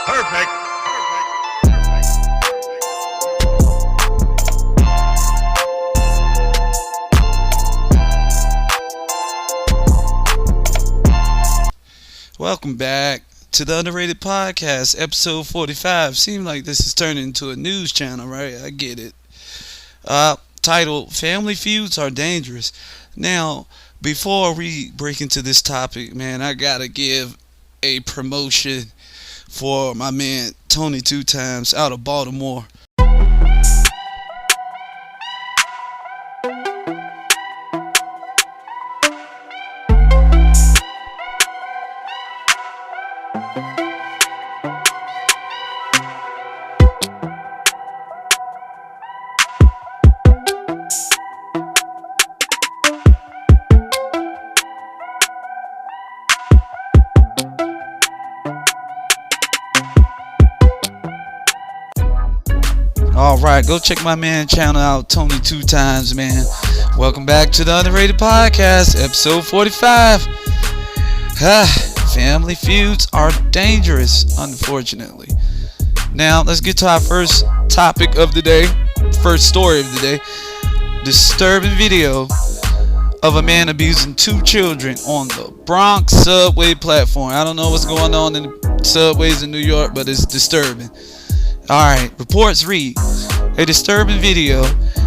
Perfect. Welcome back to the UnderRated Podcast, episode 45. Seems like this is turning into a news channel, right? I get it. Titled, Family Feuds Are Dangerous. Now, before we break into this topic, man, I gotta give a promotion for my man Tony 2 Times out of Baltimore. Alright, go check my man channel out, Tony 2 Times, man. Welcome back to the UnderRated Podcast, episode 45. Family feuds are dangerous, unfortunately. Now, let's get to our first topic of the day, first story of the day. Disturbing video of a man abusing 2 children on the Bronx subway platform. I don't know what's going on in the subways in New York, but it's disturbing. Alright, reports read, a disturbing video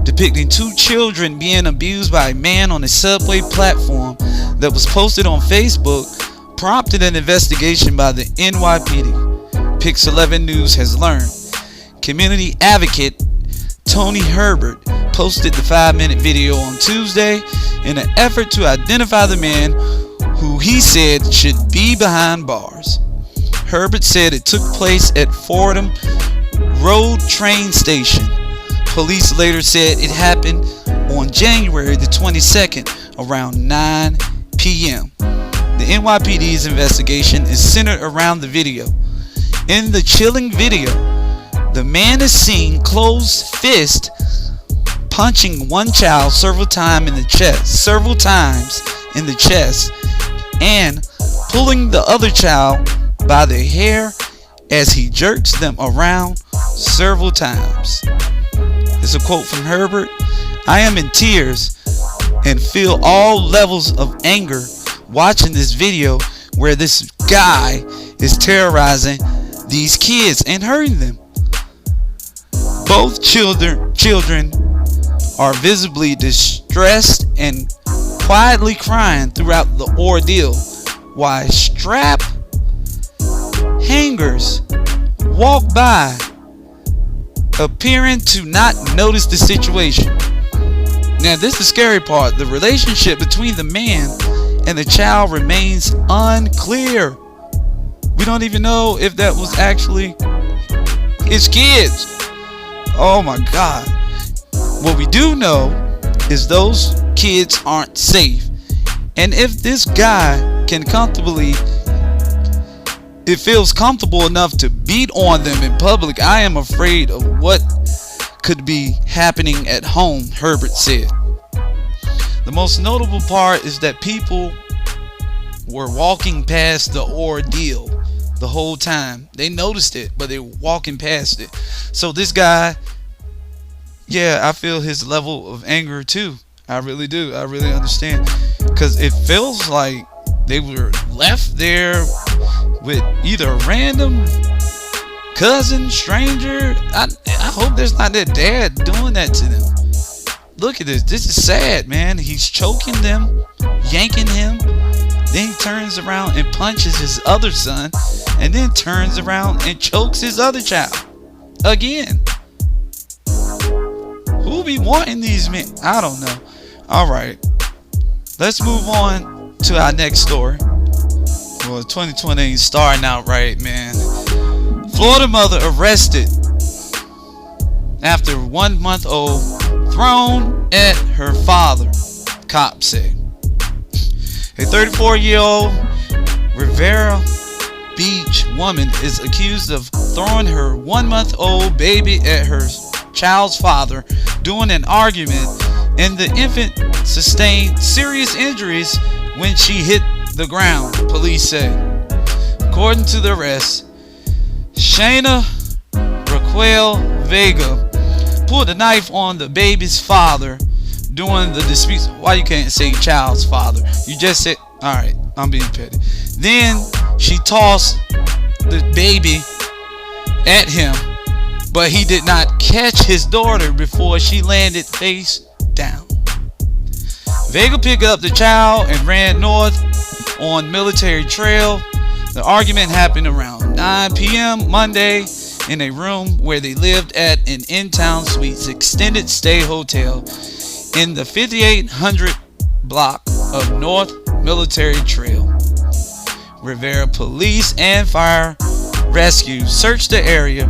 depicting 2 children being abused by a man on a subway platform that was posted on Facebook prompted an investigation by the NYPD. Pix 11 News has learned. Community advocate Tony Herbert posted the 5-minute video on Tuesday in an effort to identify the man who he said should be behind bars. Herbert said it took place at Fordham Road train station. Police later said it happened on January the 22nd around 9 p.m. The NYPD's investigation is centered around the video. In the chilling video, the man is seen closed fist punching one child several times in the chest and pulling the other child by the hair as he jerks them around several times. It's a quote from Herbert. I am in tears and feel all levels of anger watching this video where this guy is terrorizing these kids and hurting them. Both children are visibly distressed and quietly crying throughout the ordeal, while strap hangers walk by, appearing to not notice the situation. Now, this is the scary part. The relationship between the man and the child remains unclear. We don't even know if that was actually his kids. Oh my God. What we do know is those kids aren't safe. And if this guy can it feels comfortable enough to beat on them in public, I am afraid of what could be happening at home, Herbert said. The most notable part is that people were walking past the ordeal the whole time. They noticed it, but they were walking past it. So this guy, yeah, I feel his level of anger too. I really do. I really understand. Because it feels like they were left there with either a random cousin, stranger. I hope there's not their dad doing that to them. Look at this. This is sad, man. He's choking them, yanking him. Then he turns around and punches his other son, and then turns around and chokes his other child again. Who be wanting these men? I don't know. All right, let's move on to our next story. Well, 2020 ain't starting out right, man. Florida mother arrested after 1-month-old thrown at her father, cops say. A 34-year-old Rivera Beach woman is accused of throwing her 1-month-old baby at her child's father during an argument, and the infant sustained serious injuries when she hit the ground, police say. According to the arrest, Shayna Raquel Vega pulled a knife on the baby's father during the dispute. Why you can't say child's father? You just said, alright, I'm being petty. Then she tossed the baby at him, but he did not catch his daughter before she landed face down. Vega picked up the child and ran north on Military Trail. The argument happened around 9 p.m. Monday in a room where they lived at an in-town suites extended stay hotel in the 5800 block of North Military Trail. Rivera police and fire rescue searched the area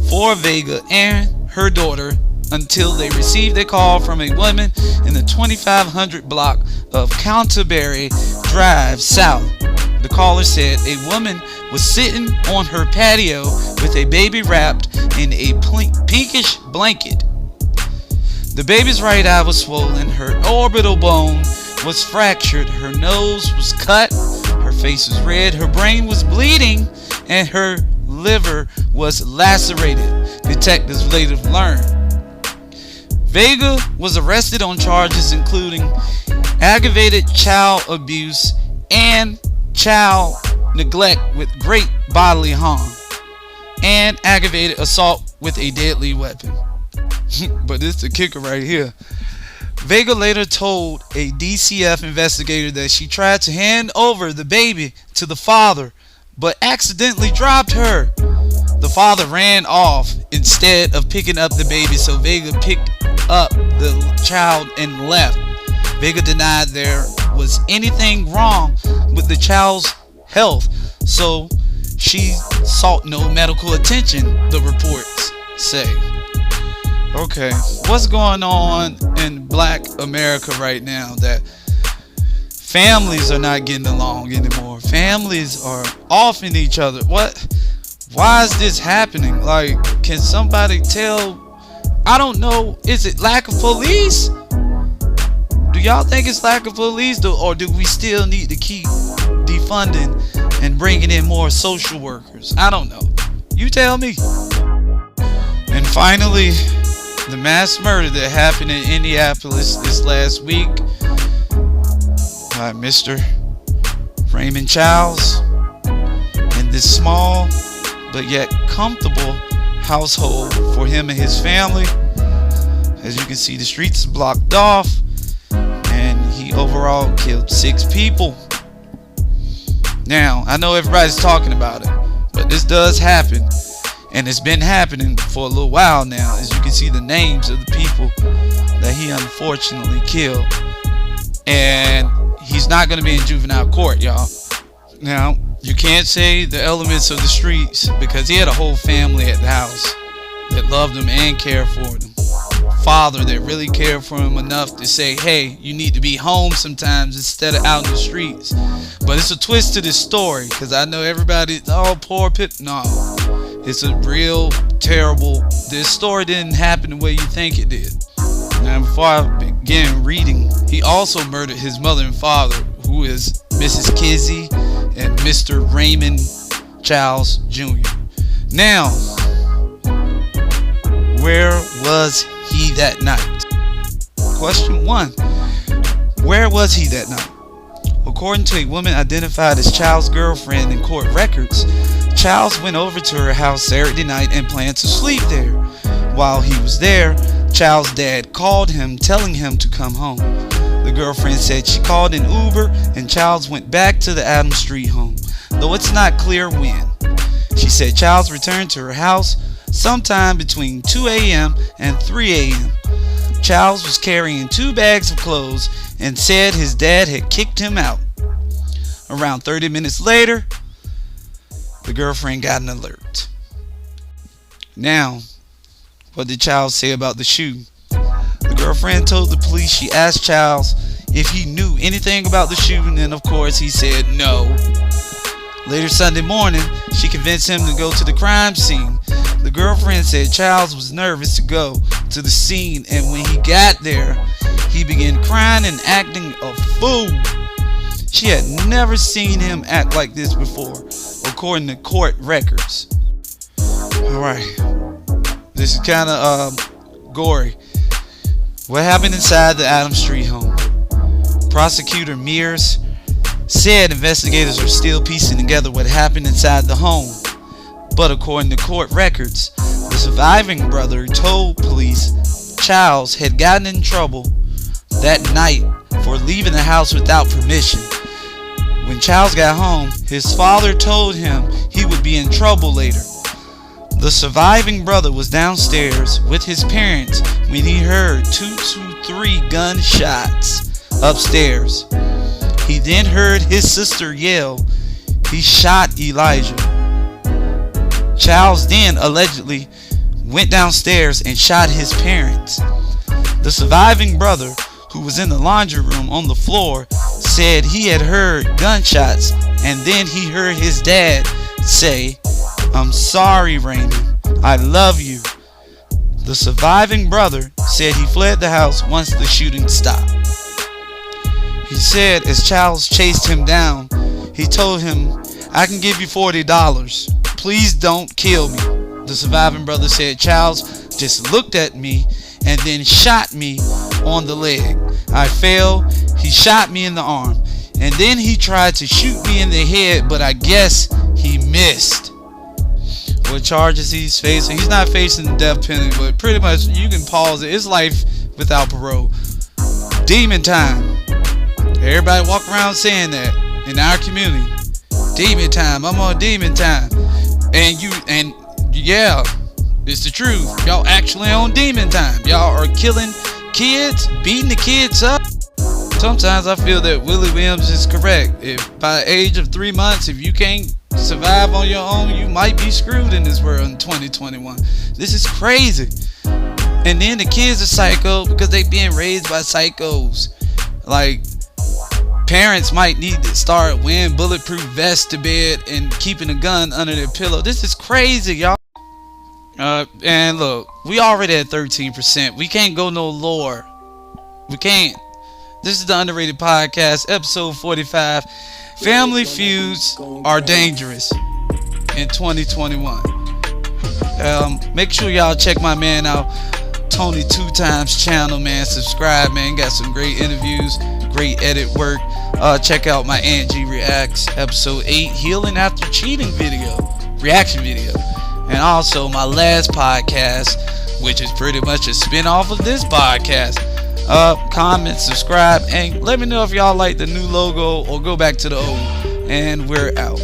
for Vega and her daughter until they received a call from a woman in the 2500 block of Canterbury Drive South. The caller said a woman was sitting on her patio with a baby wrapped in a pinkish blanket. The baby's right eye was swollen, her orbital bone was fractured, her nose was cut, her face was red, her brain was bleeding, and her liver was lacerated, detectives later learned. Vega was arrested on charges including aggravated child abuse and child neglect with great bodily harm, and aggravated assault with a deadly weapon. But this is the kicker right here. Vega later told a DCF investigator that she tried to hand over the baby to the father, but accidentally dropped her. The father ran off instead of picking up the baby, so Vega picked up the child and left. Vega denied there was anything wrong with the child's health, so she sought no medical attention, the reports say. Okay, what's going on in Black America right now that families are not getting along anymore? Families are offing each other. What? Why is this happening? Like, can somebody tell? I don't know. Is it lack of police? Do y'all think it's lack of police, or do we still need to keep defunding and bringing in more social workers? I don't know. You tell me. And finally, the mass murder that happened in Indianapolis this last week by Mr. Raymond Childs in this small but yet comfortable household for him and his family. As you can see, the streets is blocked off, and he overall killed 6 people. Now, I know everybody's talking about it, but this does happen, and it's been happening for a little while now. As you can see, the names of the people that he unfortunately killed, and he's not going to be in juvenile court, y'all. Now, you can't say the elements of the streets, because he had a whole family at the house that loved him and cared for him. Father that really cared for him enough to say, hey, you need to be home sometimes instead of out in the streets. But it's a twist to this story, because I know everybody, oh, poor Pip. No, it's a real terrible. This story didn't happen the way you think it did. Now, before I begin reading, he also murdered his mother and father, who is Mrs. Kizzy and Mr. Raymond Childs Jr. Now, where was he that night? Question 1. Where was he that night? According to a woman identified as Child's girlfriend in court records, Childs went over to her house Saturday night and planned to sleep there. While he was there, Child's dad called him, telling him to come home. The girlfriend said she called an Uber and Childs went back to the Adams Street home, though it's not clear when. She said Childs returned to her house sometime between 2 a.m. and 3 a.m. Childs was carrying 2 bags of clothes and said his dad had kicked him out. Around 30 minutes later, the girlfriend got an alert. Now, what did Childs say about the shooting? The girlfriend told the police she asked Childs if he knew anything about the shooting, and of course he said no. Later Sunday morning, she convinced him to go to the crime scene. The girlfriend said Childs was nervous to go to the scene, and when he got there, he began crying and acting a fool. She had never seen him act like this before, according to court records. Alright. This is kind of gory. What happened inside the Adams Street home? Prosecutor Mears said investigators are still piecing together what happened inside the home. But according to court records, the surviving brother told police Charles had gotten in trouble that night for leaving the house without permission. When Charles got home, his father told him he would be in trouble later. The surviving brother was downstairs with his parents when he heard 2 to 3 gunshots upstairs. He then heard his sister yell, "He shot Elijah." Charles then allegedly went downstairs and shot his parents. The surviving brother, who was in the laundry room on the floor, said he had heard gunshots and then he heard his dad say, "I'm sorry, Raymond. I love you." The surviving brother said he fled the house once the shooting stopped. He said as Charles chased him down, he told him, "I can give you $40. Please don't kill me." The surviving brother said Charles just looked at me and then shot me on the leg. I fell. He shot me in the arm. And then he tried to shoot me in the head, but I guess he missed. What charges he's facing? He's not facing the death penalty, but pretty much you can pause it. It's life without parole. Demon time. Everybody walk around saying that in our community. Demon time. I'm on demon time. And yeah, it's the truth. Y'all actually on demon time. Y'all are killing kids, beating the kids up. Sometimes I feel that Willie Williams is correct. If by the age of 3 months, if you can't survive on your own, you might be screwed in this world in 2021. This is crazy. And then the kids are psycho because they being raised by psychos. Like, parents might need to start wearing bulletproof vests to bed and keeping a gun under their pillow. This is crazy, y'all. And look, we already at 13%. We can't go no lower. We can't. This is the Underrated Podcast, episode 45. Family feuds are dangerous in 2021. Make sure y'all check my man out, Tony 2Times channel, man. Subscribe, man. Got some great interviews, great edit work. Check out my Aunt G Reacts, episode 8, Healing After Cheating reaction video. And also my last podcast, which is pretty much a spin-off of this podcast. Comment, subscribe, and let me know if y'all like the new logo or go back to the old. And we're out.